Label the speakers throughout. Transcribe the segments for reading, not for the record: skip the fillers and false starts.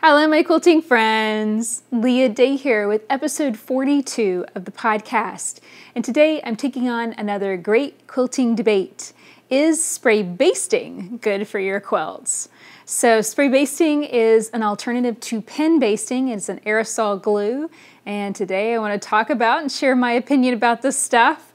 Speaker 1: Hello, my quilting friends. Leah Day here with episode 42 of the podcast. And today I'm taking on another great quilting debate. Is spray basting good for your quilts? So spray basting is an alternative to pen basting. It's an aerosol glue. And today I want to talk about and share my opinion about this stuff.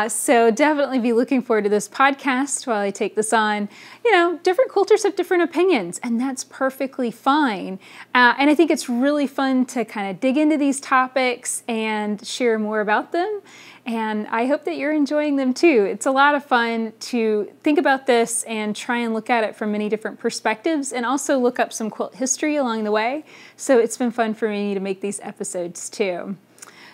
Speaker 1: So definitely be looking forward to this podcast while I take this on. You know, different quilters have different opinions, and that's perfectly fine. And I think it's really fun to kind of dig into these topics and share more about them. And I hope that you're enjoying them too. It's a lot of fun to think about this and try and look at it from many different perspectives and also look up some quilt history along the way. So it's been fun for me to make these episodes too.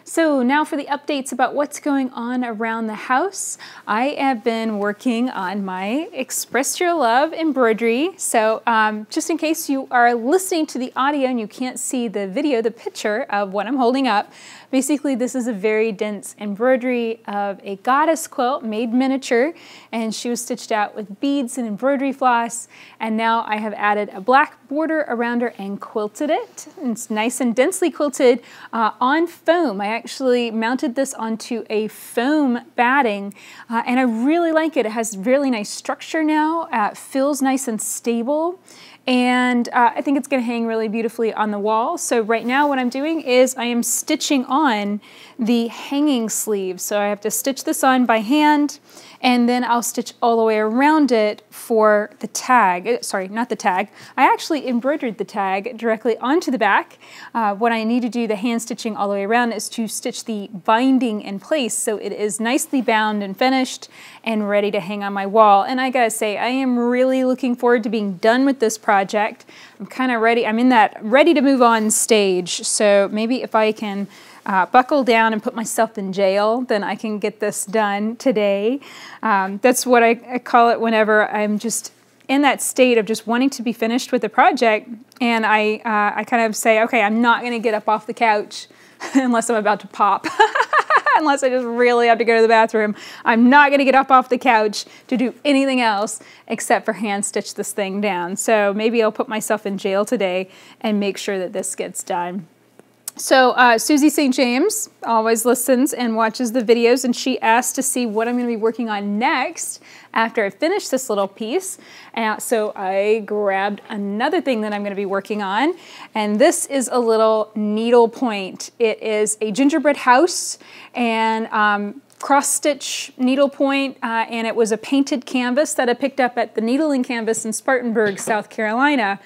Speaker 1: So now for the updates about what's going on around the house. I have been working on my Express Your Love embroidery. So just in case you are listening to the audio and you can't see the video, the picture of what I'm holding up, basically this is a very dense embroidery of a goddess quilt made miniature, and she was stitched out with beads and embroidery floss, and now I have added a black border around her and quilted it. It's nice and densely quilted on foam. I actually mounted this onto a foam batting, and I really like it. It has really nice structure now. It feels nice and stable. And I think it's going to hang really beautifully on the wall. So right now what I'm doing is I am stitching on the hanging sleeve. So I have to stitch this on by hand, and then I'll stitch all the way around it for the tag. Sorry, not the tag. I actually embroidered the tag directly onto the back. What I need to do, the hand stitching all the way around, is to stitch the binding in place so it is nicely bound and finished and ready to hang on my wall. And I gotta say, I am really looking forward to being done with this project. I'm kind of ready. I'm in that ready to move on stage. So maybe if I can buckle down and put myself in jail, then I can get this done today. That's what I call it whenever I'm just in that state of just wanting to be finished with the project, and I kind of say, okay, I'm not going to get up off the couch unless I'm about to pop. Unless I just really have to go to the bathroom. I'm not going to get up off the couch to do anything else except for hand stitch this thing down. So maybe I'll put myself in jail today and make sure that this gets done. So Susie St. James always listens and watches the videos, and she asked to see what I'm going to be working on next after I finish this little piece. And so I grabbed another thing that I'm going to be working on, and this is a little needle point. It is a gingerbread house and cross-stitch needle point, and it was a painted canvas that I picked up at the Needling Canvas in Spartanburg, South Carolina.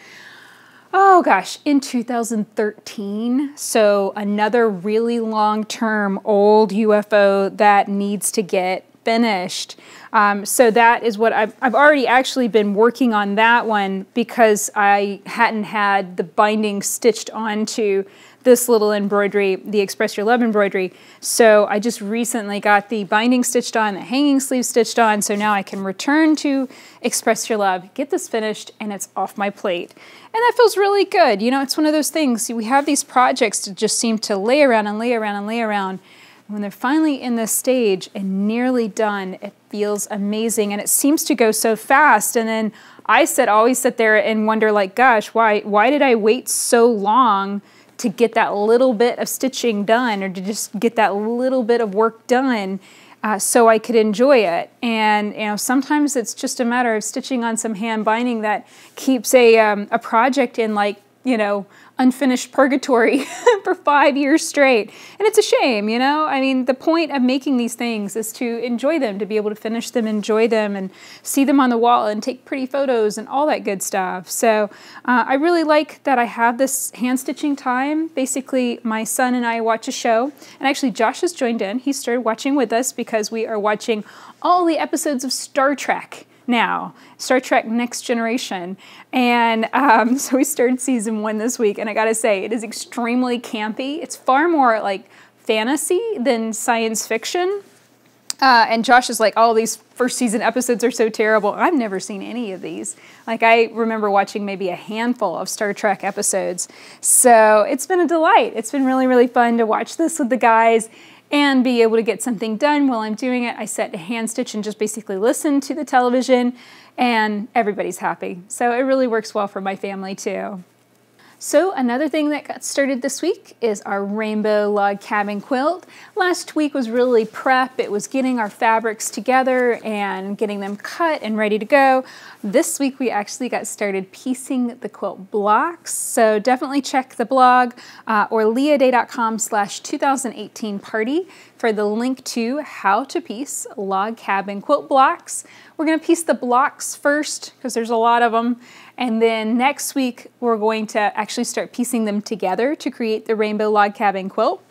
Speaker 1: Oh gosh, in 2013. So another really long-term old UFO that needs to get finished. So that is what I've already actually been working on that one because I hadn't had the binding stitched onto this little embroidery, the Express Your Love embroidery. So I just recently got the binding stitched on, the hanging sleeve stitched on, so now I can return to Express Your Love, get this finished, and it's off my plate. And that feels really good. You know, it's one of those things, we have these projects that just seem to lay around and lay around and lay around. When they're finally in this stage and nearly done, it feels amazing, and it seems to go so fast. And then I always sit there and wonder, like, gosh, why did I wait so long to get that little bit of stitching done, or to just get that little bit of work done so I could enjoy it? And you know, sometimes it's just a matter of stitching on some hand binding that keeps a project in, like, you know, unfinished purgatory for 5 years straight. And it's a shame, you know? I mean, the point of making these things is to enjoy them, to be able to finish them, enjoy them, and see them on the wall and take pretty photos and all that good stuff. So I really like that I have this hand stitching time. Basically, my son and I watch a show, and actually Josh has joined in. He started watching with us because we are watching all the episodes of Star Trek now, Star Trek Next Generation. And so we started season 1 this week, and I gotta say, it is extremely campy. It's far more like fantasy than science fiction. And Josh is like, oh, these first season episodes are so terrible. I've never seen any of these. Like, I remember watching maybe a handful of Star Trek episodes. So it's been a delight. It's been really, really fun to watch this with the guys and be able to get something done while I'm doing it. I set to hand stitch and just basically listen to the television, and everybody's happy. So it really works well for my family too. So another thing that got started this week is our rainbow log cabin quilt. Last week was really prep. It was getting our fabrics together and getting them cut and ready to go. This week we actually got started piecing the quilt blocks. So definitely check the blog or leahday.com/2018 party for the link to how to piece log cabin quilt blocks. We're going to piece the blocks first because there's a lot of them. And then next week, we're going to actually start piecing them together to create the rainbow log cabin quilt.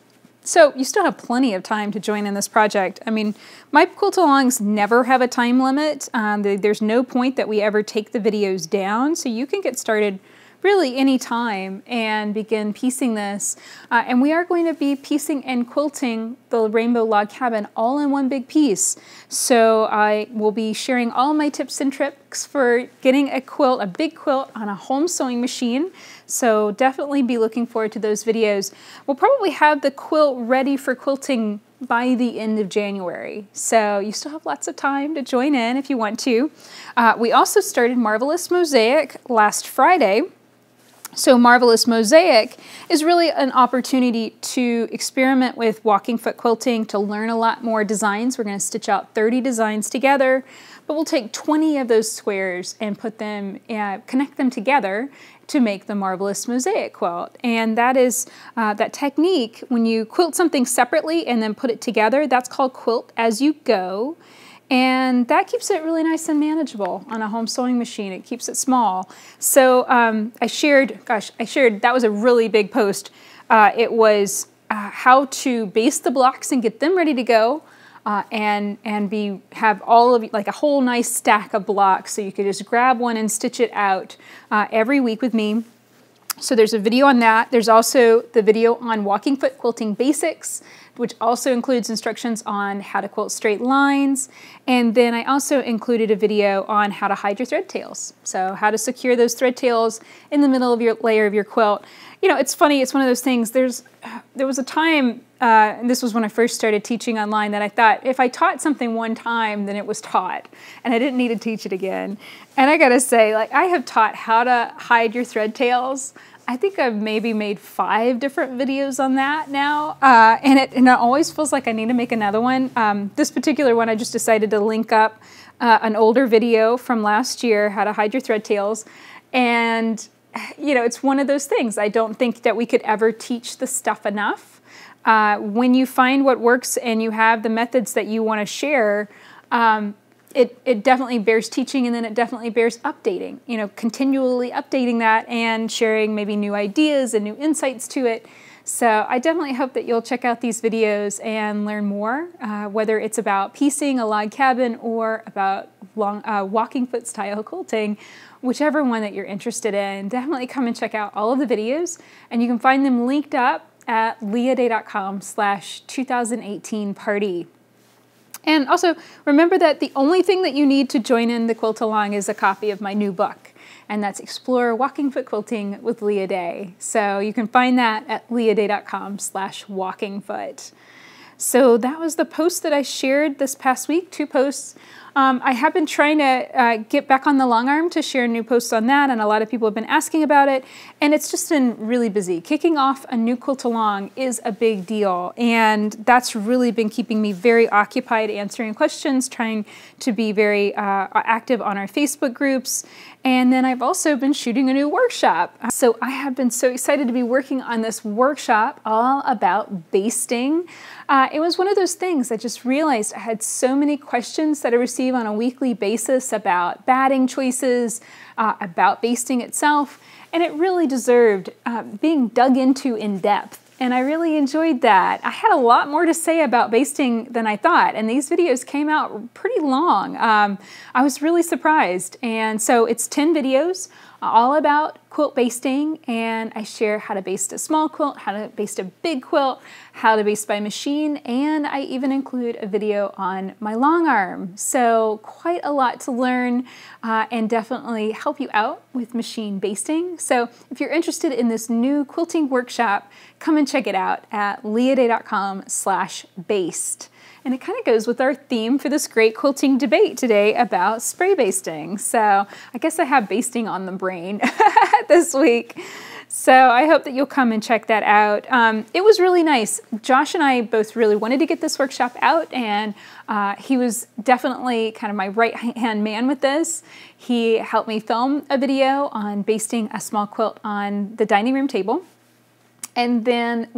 Speaker 1: So you still have plenty of time to join in this project. I mean, my quilt-alongs never have a time limit. There's no point that we ever take the videos down, so you can get started really any time and begin piecing this. And we are going to be piecing and quilting the rainbow log cabin all in one big piece. So I will be sharing all my tips and tricks for getting a quilt, a big quilt on a home sewing machine. So definitely be looking forward to those videos. We'll probably have the quilt ready for quilting by the end of January. So you still have lots of time to join in if you want to. We also started Marvelous Mosaic last Friday. So Marvelous Mosaic is really an opportunity to experiment with walking foot quilting, to learn a lot more designs. We're going to stitch out 30 designs together, but we'll take 20 of those squares and put them, connect them together to make the Marvelous Mosaic quilt. And that is that technique, when you quilt something separately and then put it together, that's called quilt as you go. And that keeps it really nice and manageable on a home sewing machine. It keeps it small. So I shared, that was a really big post. It was how to baste the blocks and get them ready to go, and have all of, like a whole nice stack of blocks, so you could just grab one and stitch it out every week with me. So there's a video on that. There's also the video on walking foot quilting basics, which also includes instructions on how to quilt straight lines. And then I also included a video on how to hide your thread tails. So how to secure those thread tails in the middle of your layer of your quilt. You know, it's funny, it's one of those things, there was a time, and this was when I first started teaching online, that I thought if I taught something one time, then it was taught, and I didn't need to teach it again. And I gotta say, like, I have taught how to hide your thread tails. I think I've maybe made 5 different videos on that now, and it always feels like I need to make another one. This particular one, I just decided to link up an older video from last year, how to hide your thread tails, and you know, it's one of those things. I don't think that we could ever teach the stuff enough. When you find what works and you have the methods that you want to share, it definitely bears teaching, and then it definitely bears updating, you know, continually updating that and sharing maybe new ideas and new insights to it. So I definitely hope that you'll check out these videos and learn more, whether it's about piecing a log cabin or about walking foot style quilting. Whichever one that you're interested in, definitely come and check out all of the videos, and you can find them linked up at leahday.com/2018 party. And also remember that the only thing that you need to join in the quilt along is a copy of my new book, and that's Explore Walking Foot Quilting with Leah Day. So you can find that at leahday.com/walkingfoot. So that was the post that I shared this past week, 2 posts. I have been trying to get back on the long arm to share new posts on that, and a lot of people have been asking about it, and it's just been really busy. Kicking off a new quilt along is a big deal, and that's really been keeping me very occupied answering questions, trying to be very active on our Facebook groups, and then I've also been shooting a new workshop. So I have been so excited to be working on this workshop all about basting. It was one of those things I just realized I had so many questions that I receive on a weekly basis about batting choices, about basting itself, and it really deserved being dug into in depth. And I really enjoyed that. I had a lot more to say about basting than I thought, and these videos came out pretty long. I was really surprised. And so it's 10 videos all about quilt basting, and I share how to baste a small quilt, how to baste a big quilt, how to baste by machine, and I even include a video on my long arm. So quite a lot to learn and definitely help you out with machine basting. So if you're interested in this new quilting workshop, come and check it out at leahday.com/baste. And it kind of goes with our theme for this great quilting debate today about spray basting. So I guess I have basting on the brain this week. So I hope that you'll come and check that out. It was really nice. Josh and I both really wanted to get this workshop out, and he was definitely kind of my right-hand man with this. He helped me film a video on basting a small quilt on the dining room table. And then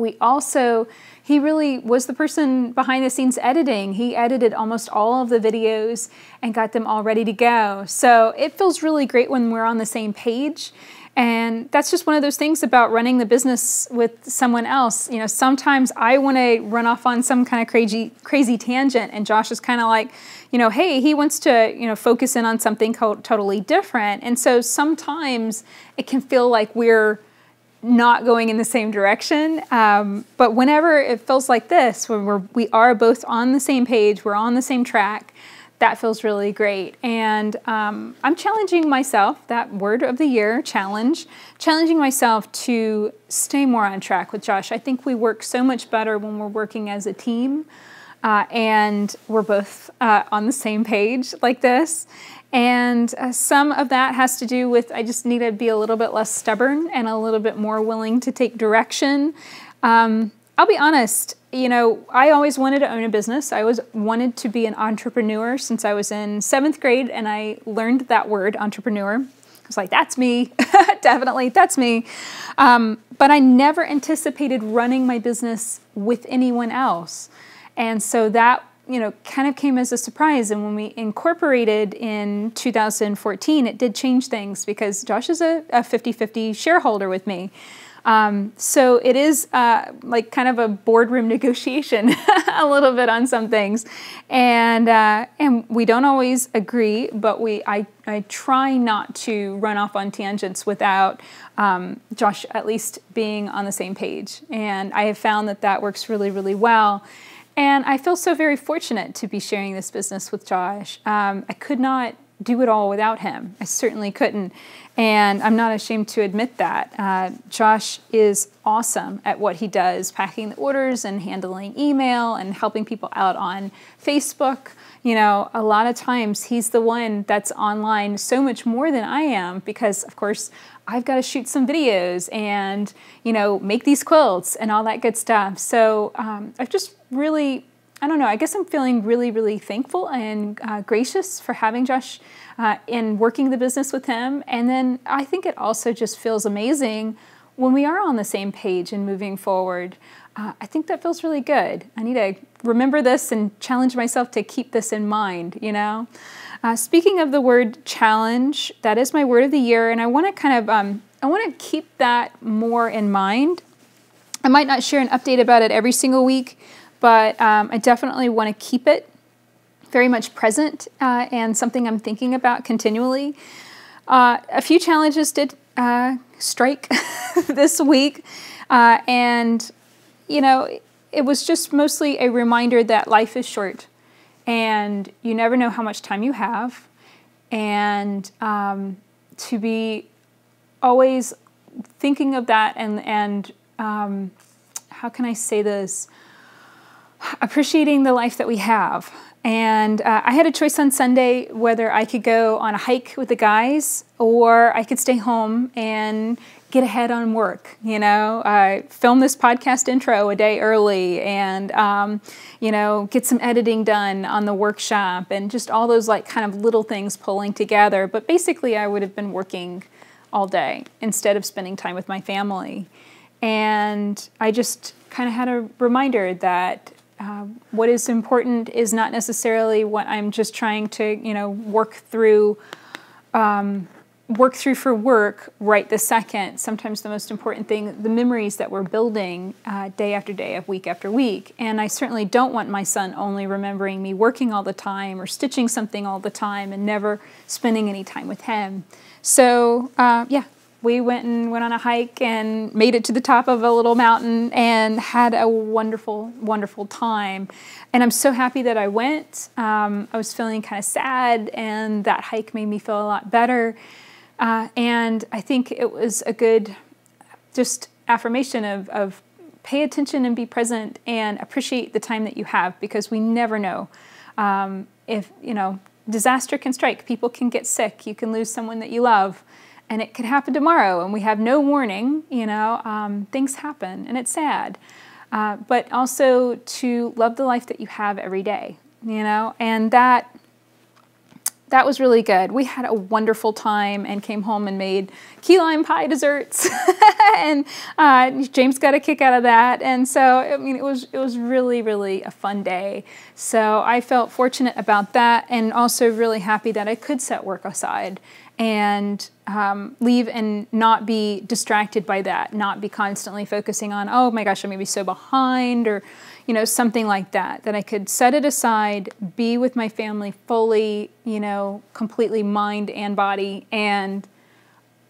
Speaker 1: he really was the person behind the scenes editing. He edited almost all of the videos and got them all ready to go. So it feels really great when we're on the same page. And that's just one of those things about running the business with someone else. You know, sometimes I want to run off on some kind of crazy tangent, and Josh is kind of like, you know, hey, he wants to, you know, focus in on something totally different. And so sometimes it can feel like we're not going in the same direction. But whenever it feels like this, when we are both on the same page, we're on the same track, that feels really great. And I'm challenging myself, that word of the year, challenging myself to stay more on track with Josh. I think we work so much better when we're working as a team and we're both on the same page like this. And some of that has to do with I just need to be a little bit less stubborn and a little bit more willing to take direction. I'll be honest, you know, I always wanted to own a business. I always wanted to be an entrepreneur since I was in 7th grade, and I learned that word, entrepreneur. I was like, that's me, definitely, that's me. But I never anticipated running my business with anyone else. And so that, you know, kind of came as a surprise. And when we incorporated in 2014, it did change things because Josh is a 50-50 shareholder with me. So it is like kind of a boardroom negotiation a little bit on some things. And we don't always agree, but I try not to run off on tangents without Josh at least being on the same page. And I have found that that works really, really well. And I feel so very fortunate to be sharing this business with Josh. I could not do it all without him. I certainly couldn't. And I'm not ashamed to admit that. Josh is awesome at what he does, packing the orders and handling email and helping people out on Facebook. You know, a lot of times he's the one that's online so much more than I am because, of course, I've got to shoot some videos and, you know, make these quilts and all that good stuff. So I've just really, I don't know, I guess I'm feeling really, really thankful and gracious for having Josh in working the business with him. And then I think it also just feels amazing when we are on the same page and moving forward. I think that feels really good. I need to remember this and challenge myself to keep this in mind, you know. Speaking of the word challenge, that is my word of the year, and I want to kind of, I want to keep that more in mind. I might not share an update about it every single week, but I definitely want to keep it very much present and something I'm thinking about continually. A few challenges did strike this week, and you know, it was just mostly a reminder that life is short and you never know how much time you have, and to be always thinking of that and how can I say this? Appreciating the life that we have. And I had a choice on Sunday whether I could go on a hike with the guys or I could stay home and get ahead on work, you know, film this podcast intro a day early and, you know, get some editing done on the workshop and just all those like kind of little things pulling together. But basically I would have been working all day instead of spending time with my family. And I just kind of had a reminder that what is important is not necessarily what I'm just trying to, you know, work through for work right this second. Sometimes the most important thing, the memories that we're building day after day, week after week. And I certainly don't want my son only remembering me working all the time or stitching something all the time and never spending any time with him. So yeah, we went on a hike and made it to the top of a little mountain and had a wonderful, wonderful time. And I'm so happy that I went. I was feeling kind of sad, and that hike made me feel a lot better. And I think it was a good just affirmation of pay attention and be present and appreciate the time that you have, because we never know if, you know, disaster can strike. People can get sick. You can lose someone that you love. and it could happen tomorrow, and we have no warning, you know, things happen, and it's sad. But also to love the life that you have every day, you know, and that was really good. We had a wonderful time and came home and made key lime pie desserts, and James got a kick out of that. And so, I mean, it was really, really a fun day. So I felt fortunate about that, and also really happy that I could set work aside and leave and not be distracted by that, not be constantly focusing on, oh my gosh, I'm gonna be so behind, or you know, something like that, that I could set it aside, be with my family fully, you know, completely mind and body, and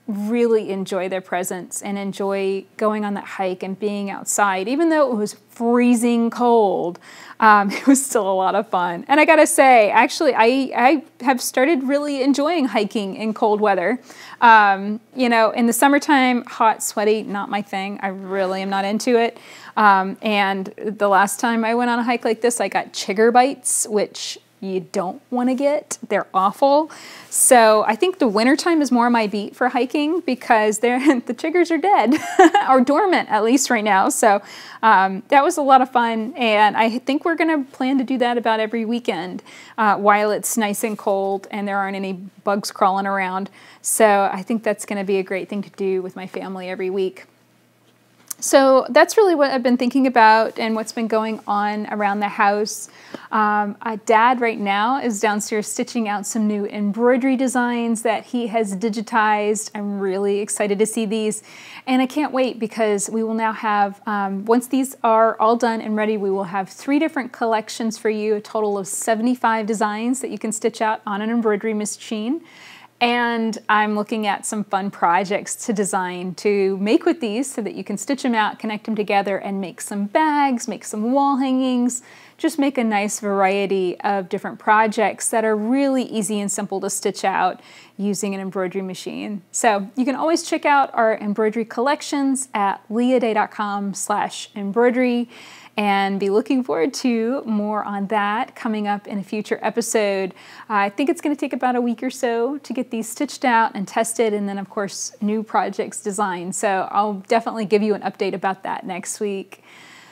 Speaker 1: really enjoy their presence and enjoy going on that hike and being outside. Even though it was freezing cold, it was still a lot of fun. And I gotta say, actually, I have started really enjoying hiking in cold weather. You know, in the summertime, hot, sweaty, not my thing. I really am not into it. And the last time I went on a hike like this, I got chigger bites, which you don't want to get. They're awful. So I think the wintertime is more my beat for hiking, because the chiggers are dead or dormant, at least right now. So that was a lot of fun, and I think we're going to plan to do that about every weekend while it's nice and cold and there aren't any bugs crawling around. So I think that's going to be a great thing to do with my family every week. So that's really what I've been thinking about and what's been going on around the house. Dad right now is downstairs stitching out some new embroidery designs that he has digitized. I'm really excited to see these, and I can't wait, because we will now have, once these are all done and ready, we will have 3 different collections for you, a total of 75 designs that you can stitch out on an embroidery machine. And I'm looking at some fun projects to design to make with these so that you can stitch them out, connect them together, and make some bags, make some wall hangings, just make a nice variety of different projects that are really easy and simple to stitch out using an embroidery machine. So you can always check out our embroidery collections at leahday.com/embroidery. And be looking forward to more on that coming up in a future episode. I think it's going to take about a week or so to get these stitched out and tested, and then of course new projects designed. So I'll definitely give you an update about that next week.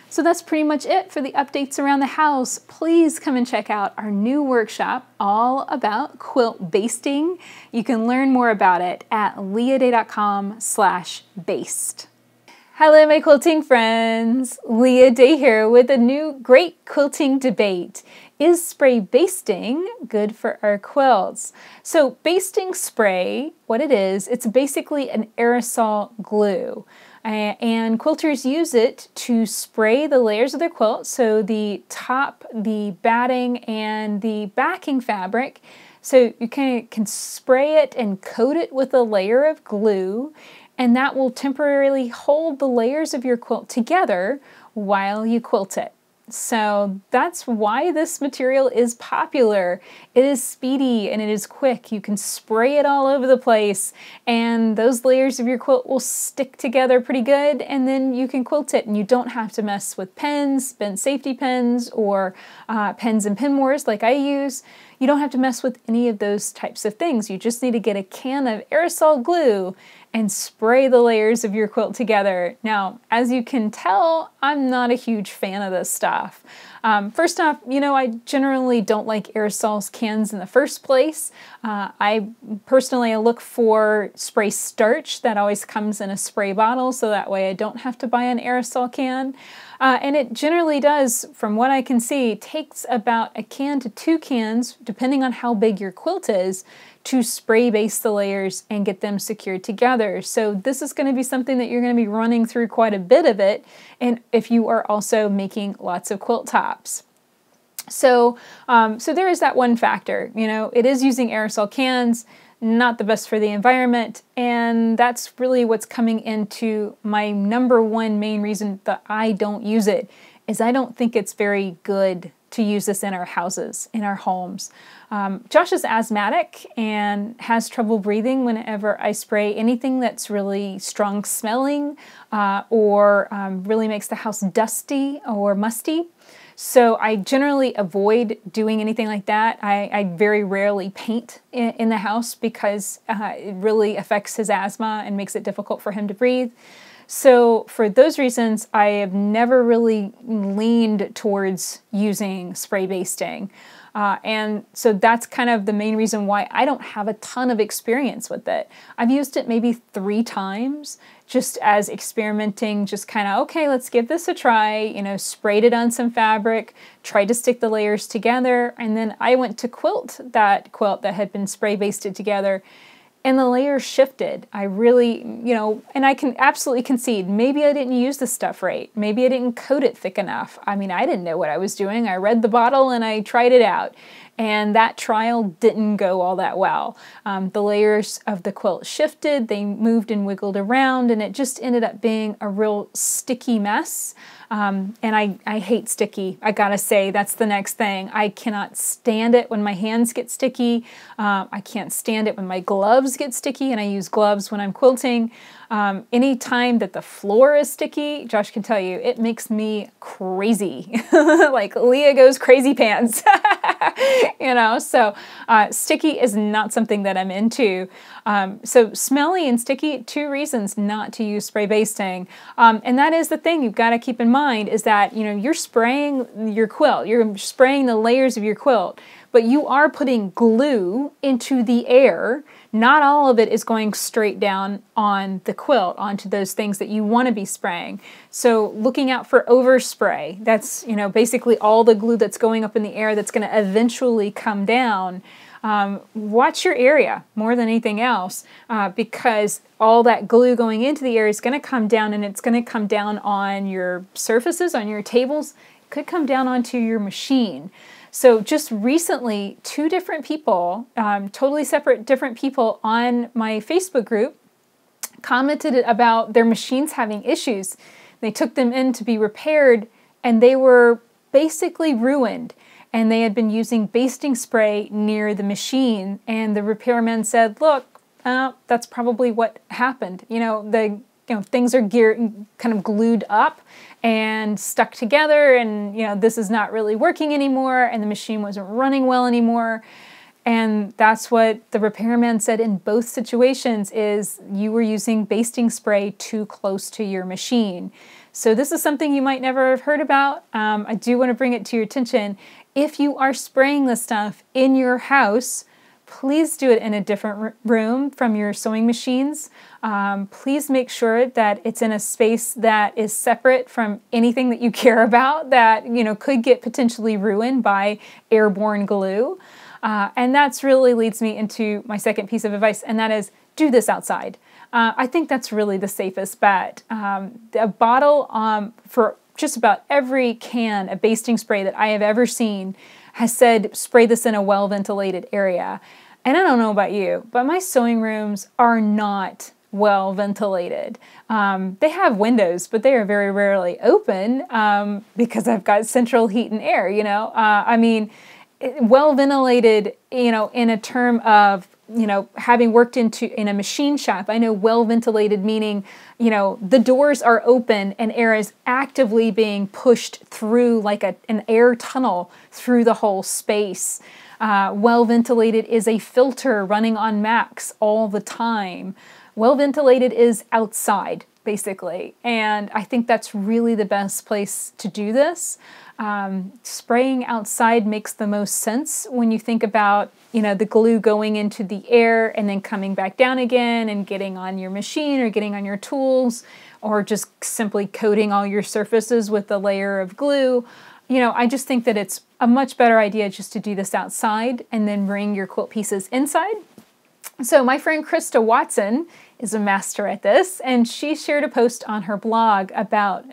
Speaker 1: So that's pretty much it for the updates around the house. Please come and check out our new workshop all about quilt basting. You can learn more about it at leahday.com/baste. Hello, my quilting friends. Leah Day here with a new great quilting debate. Is spray basting good for our quilts? So basting spray, what it is, it's basically an aerosol glue. And quilters use it to spray the layers of their quilt, so the top, the batting, and the backing fabric. So you can spray it and coat it with a layer of glue, and that will temporarily hold the layers of your quilt together while you quilt it. So that's why this material is popular. It is speedy and it is quick. You can spray it all over the place, and those layers of your quilt will stick together pretty good, and then you can quilt it, and you don't have to mess with pens, bent safety pens, or pens and Pinmores like I use. You don't have to mess with any of those types of things. You just need to get a can of aerosol glue and spray the layers of your quilt together. Now, as you can tell, I'm not a huge fan of this stuff. First off, you know, I generally don't like aerosol cans in the first place. I personally look for spray starch that always comes in a spray bottle, so that way I don't have to buy an aerosol can. And it generally does, from what I can see, takes about a can to 2 cans, depending on how big your quilt is, to spray base the layers and get them secured together. So this is going to be something that you're going to be running through quite a bit of it, and if you are also making lots of quilt tops. So there is that one factor. You know, it is using aerosol cans, not the best for the environment, and that's really what's coming into my #1 main reason that I don't use it, is I don't think it's very good to use this in our houses, in our homes. Josh is asthmatic and has trouble breathing whenever I spray anything that's really strong smelling or really makes the house dusty or musty. So I generally avoid doing anything like that. I very rarely paint in the house because it really affects his asthma and makes it difficult for him to breathe. So for those reasons, I have never really leaned towards using spray basting. And so that's kind of the main reason why I don't have a ton of experience with it. I've used it maybe 3 times just as experimenting, just kind of, okay, let's give this a try, you know, sprayed it on some fabric, tried to stick the layers together, and then I went to quilt that quilt that had been spray basted together, and the layers shifted. I really, you know, and I can absolutely concede, maybe I didn't use the stuff right. Maybe I didn't coat it thick enough. I mean, I didn't know what I was doing. I read the bottle and I tried it out. And that trial didn't go all that well. The layers of the quilt shifted, they moved and wiggled around, and it just ended up being a real sticky mess. And I hate sticky. I gotta say, that's the next thing. I cannot stand it when my hands get sticky. I can't stand it when my gloves get sticky, and I use gloves when I'm quilting. Any time that the floor is sticky, Josh can tell you, it makes me crazy. Like Leah goes crazy pants. You know, so sticky is not something that I'm into. So smelly and sticky, 2 reasons not to use spray basting. And that is the thing you've got to keep in mind is that, you know, you're spraying your quilt, you're spraying the layers of your quilt, but you are putting glue into the air. Not all of it is going straight down on the quilt, onto those things that you want to be spraying. So looking out for overspray, that's, you know, basically all the glue that's going up in the air that's going to eventually come down. Watch your area more than anything else because all that glue going into the air is going to come down, and it's going to come down on your surfaces, on your tables. It could come down onto your machine. So just recently, 2 different people, totally separate different people on my Facebook group commented about their machines having issues. They took them in to be repaired and they were basically ruined. And they had been using basting spray near the machine, and the repairman said, look, that's probably what happened. You know, things are kind of glued up and stuck together, and you know, this is not really working anymore, and the machine wasn't running well anymore. And that's what the repairman said in both situations, is you were using basting spray too close to your machine. So this is something you might never have heard about. I do want to bring it to your attention. If you are spraying this stuff in your house, please do it in a different room from your sewing machines. Please make sure that it's in a space that is separate from anything that you care about that, you know, could get potentially ruined by airborne glue. And that's really leads me into my second piece of advice, and that is do this outside. I think that's really the safest bet. A bottle for just about every can of basting spray that I have ever seen has said spray this in a well-ventilated area. And I don't know about you, but my sewing rooms are not well ventilated. They have windows, but they are very rarely open because I've got central heat and air, you know. I mean, well ventilated, you know, in a term of, you know, having worked in a machine shop, I know well ventilated meaning, you know, the doors are open and air is actively being pushed through like an air tunnel through the whole space. Well ventilated is a filter running on max all the time. Well ventilated is outside, basically. And I think that's really the best place to do this. Spraying outside makes the most sense when you think about, you know, the glue going into the air and then coming back down again and getting on your machine or getting on your tools, or just simply coating all your surfaces with a layer of glue. You know, I just think that it's a much better idea just to do this outside and then bring your quilt pieces inside. So my friend Krista Watson is a master at this, and she shared a post on her blog about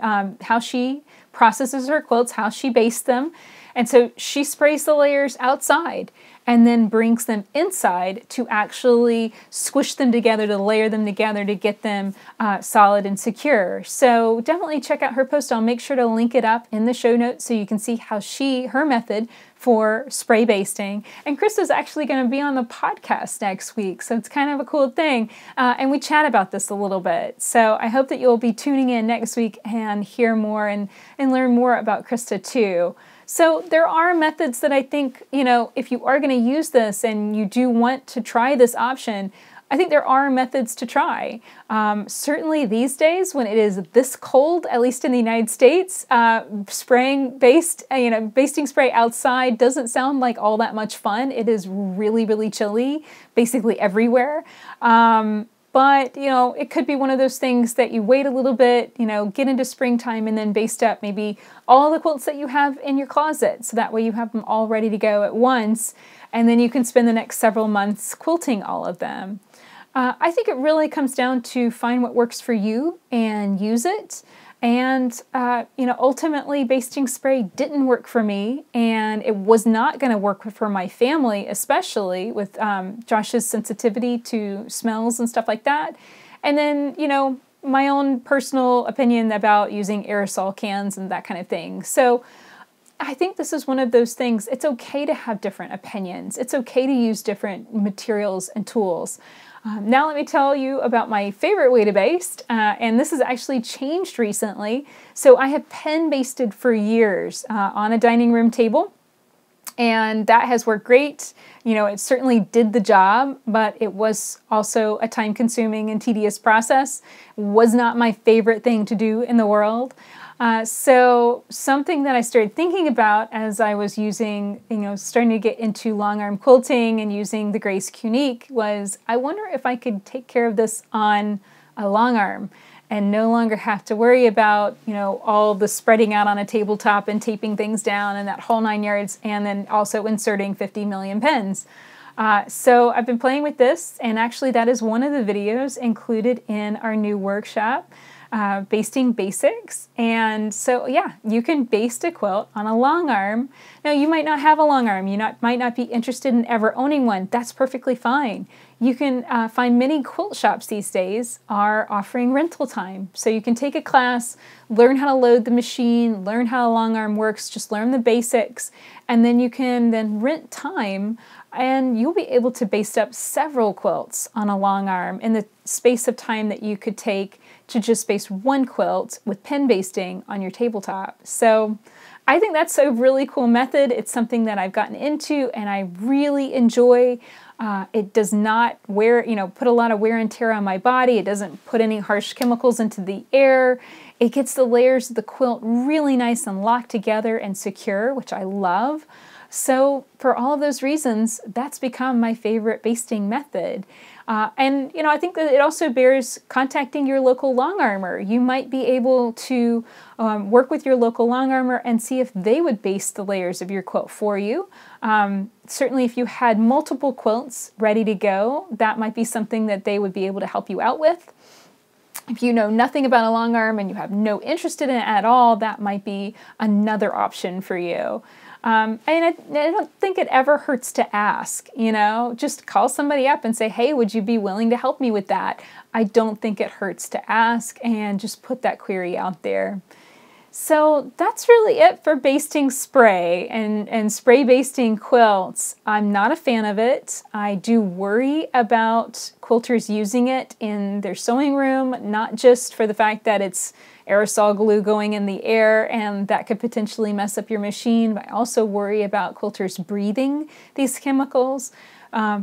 Speaker 1: how she processes her quilts, how she bastes them. And so she sprays the layers outside and then brings them inside to actually squish them together, to layer them together, to get them solid and secure. So definitely check out her post. I'll make sure to link it up in the show notes so you can see how her method for spray basting. And Krista's actually going to be on the podcast next week, so it's kind of a cool thing. And we chat about this a little bit. So I hope that you'll be tuning in next week and hear more and learn more about Krista too. So there are methods that I think, if you are going to use this and you do want to try this option, I think there are methods to try. Certainly these days when it is this cold, at least in the United States, basting spray outside doesn't sound like all that much fun. It is really, really chilly, basically everywhere. But, it could be one of those things that you wait a little bit, get into springtime and then baste up maybe all the quilts that you have in your closet. So that way you have them all ready to go at once. And then you can spend the next several months quilting all of them. I think it really comes down to find what works for you and use it. And, ultimately basting spray didn't work for me, and it was not going to work for my family, especially with Josh's sensitivity to smells and stuff like that. And then, my own personal opinion about using aerosol cans and that kind of thing. So I think this is one of those things. It's okay to have different opinions. It's okay to use different materials and tools. Now let me tell you about my favorite way to baste, and this has actually changed recently. So I have pen basted for years on a dining room table, and that has worked great. It certainly did the job, but it was also a time-consuming and tedious process. It was not my favorite thing to do in the world. So something that I started thinking about as I was using, starting to get into long arm quilting and using the Grace Qnique was, I wonder if I could take care of this on a long arm and no longer have to worry about, all the spreading out on a tabletop and taping things down and that whole 9 yards, and then also inserting 50 million pens. So I've been playing with this, and actually that is one of the videos included in our new workshop. Basting Basics. And so, yeah, you can baste a quilt on a long arm. Now, you might not have a long arm. You might not be interested in ever owning one. That's perfectly fine. You can find many quilt shops these days are offering rental time. So you can take a class, learn how to load the machine, learn how a long arm works, just learn the basics, and then you can then rent time, and you'll be able to baste up several quilts on a long arm in the space of time that you could take to just baste one quilt with pen basting on your tabletop. So I think that's a really cool method. It's something that I've gotten into and I really enjoy. It does not put a lot of wear and tear on my body. It doesn't put any harsh chemicals into the air. It gets the layers of the quilt really nice and locked together and secure, which I love. So for all of those reasons, that's become my favorite basting method. And I think that it also bears contacting your local long armor. You might be able to work with your local long armor and see if they would baste the layers of your quilt for you. Certainly if you had multiple quilts ready to go, that might be something that they would be able to help you out with. If you know nothing about a long arm and you have no interest in it at all, that might be another option for you. And I don't think it ever hurts to ask, just call somebody up and say, hey, would you be willing to help me with that? I don't think it hurts to ask, and just put that query out there. So that's really it for basting spray and spray basting quilts. I'm not a fan of it. I do worry about quilters using it in their sewing room, not just for the fact that it's aerosol glue going in the air and that could potentially mess up your machine, but I also worry about quilters breathing these chemicals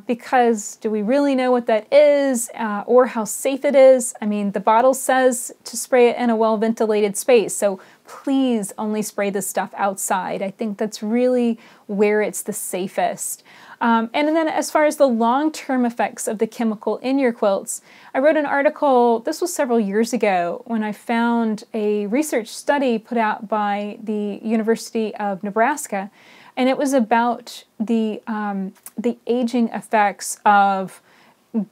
Speaker 1: because do we really know what that is or how safe it is? I mean, the bottle says to spray it in a well-ventilated space, so please only spray this stuff outside. I think that's really where it's the safest. And then as far as the long-term effects of the chemical in your quilts, I wrote an article, this was several years ago, when I found a research study put out by the University of Nebraska, and it was about the aging effects of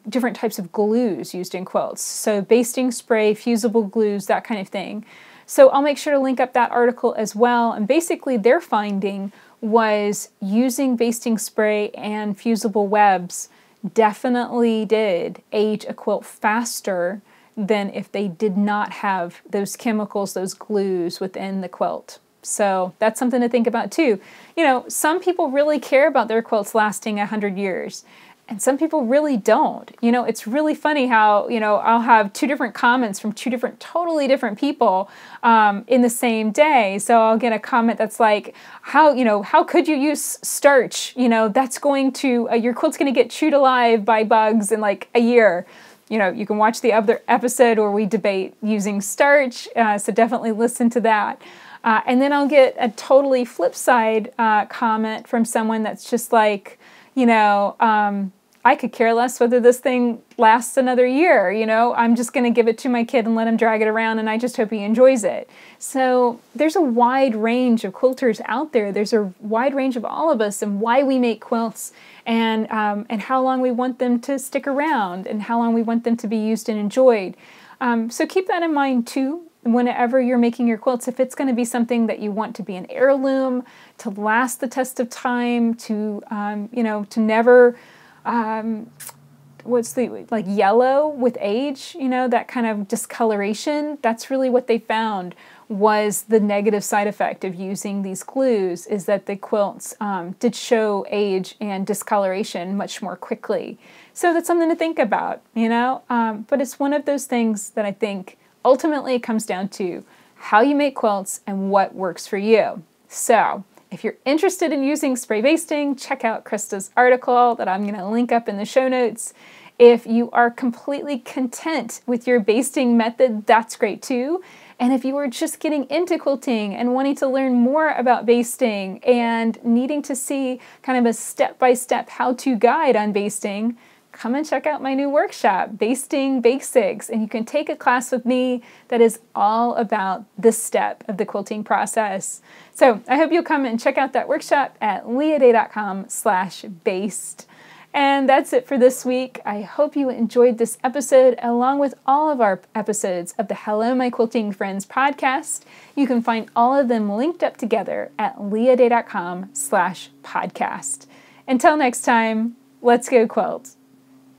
Speaker 1: different types of glues used in quilts. So basting spray, fusible glues, that kind of thing. So I'll make sure to link up that article as well, and basically their finding was using basting spray and fusible webs definitely did age a quilt faster than if they did not have those chemicals, those glues within the quilt. So that's something to think about too. Some people really care about their quilts lasting 100 years. And some people really don't. You know, it's really funny how, you know, I'll have 2 different comments from 2 totally different people in the same day. So I'll get a comment that's like, how could you use starch? You know, that's going to, your quilt's going to get chewed alive by bugs in like a year. You know, you can watch the other episode where we debate using starch. So definitely listen to that. And then I'll get a totally flip side comment from someone that's just like, you know, I could care less whether this thing lasts another year, you know, I'm just going to give it to my kid and let him drag it around, and I just hope he enjoys it. So there's a wide range of quilters out there. There's a wide range of all of us and why we make quilts, and how long we want them to stick around and how long we want them to be used and enjoyed. So keep that in mind too. Whenever you're making your quilts, if it's going to be something that you want to be an heirloom, to last the test of time, to, you know, to never, like yellow with age, you know, that kind of discoloration, that's really what they found was the negative side effect of using these glues, is that the quilts did show age and discoloration much more quickly. So that's something to think about, you know, but it's one of those things that I think ultimately it comes down to how you make quilts and what works for you. So if you're interested in using spray basting, check out Krista's article that I'm going to link up in the show notes. If you are completely content with your basting method, that's great too. And if you are just getting into quilting and wanting to learn more about basting and needing to see kind of a step-by-step how-to guide on basting, come and check out my new workshop, Basting Basics, and you can take a class with me that is all about this step of the quilting process. So I hope you'll come and check out that workshop at leahday.com/baste. And that's it for this week. I hope you enjoyed this episode along with all of our episodes of the Hello My Quilting Friends podcast. You can find all of them linked up together at leahday.com/podcast. Until next time, let's go quilt.